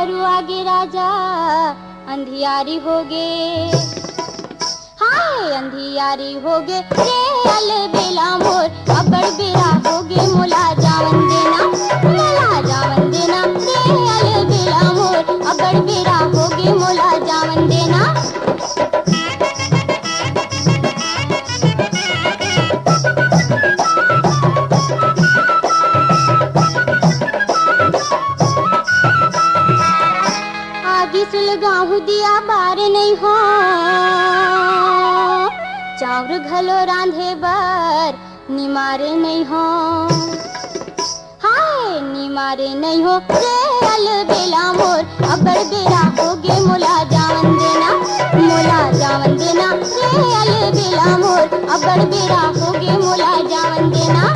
करू आगे राजा अंधियारी होगे। हाय अंधियारी होगे रे अल बेला मोर अबड़ बेरा होगे मोला जावन देना, मोला जावन देना रे अल बेला मोर अबड़ बेरा होगे मोला जावन देना। सुलगाहू दिया बार नहीं हो चाउर घलो रांधे बर निमारे नहीं हो। हाय निमारे नहीं हो रे अल बेला मोर अबड़ बेरा होगे मोला जावन देना, मोला जावन देना रे अल बेला मोर अबड़ बेरा होगे मोला जावन देना।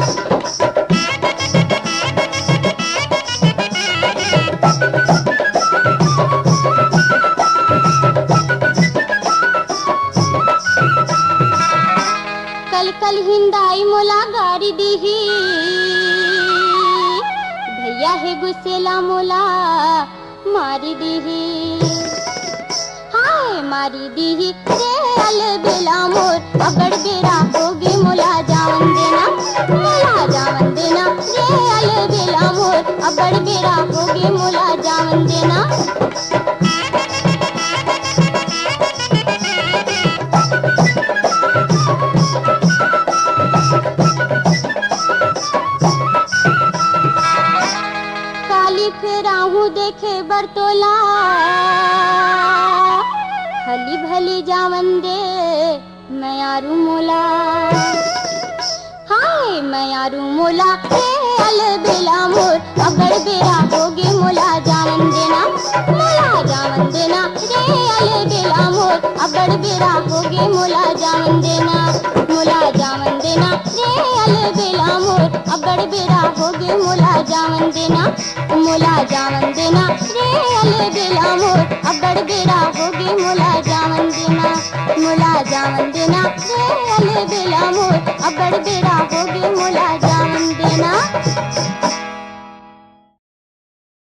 कल कल हिंदाई मोला गाड़ी दीही भैया है गुस्सेला मोला मारी दीही। हाय मारी दीही रे अल बेला मोर अबड़ बेरा होगे मोला जावन देना, मोला जावन देना रे अल बेला मोर अबड़ बेरा होगे मोला जावन देना। फेराहू देखे बरतोला भली भली जावन दे मैं आरू मोला। हाय मैं आरू मोला रे अल बेला मोर अबड़ बेरा होगे मोला जावन देना, मोला जावन देना रे अल बेला मोर अबड़ बेरा होगे मोला जावन देना, मोला जावन देना रे अल बेला मोर अबड़ बेरा होगे मोला जावन देना, मोला जावन देना रे अल बेला मोर अबड़ बेरा होगे मोला जावन देना, मोला जावन देना रे अल बेला मोर अबड़ बेरा होगे मोला।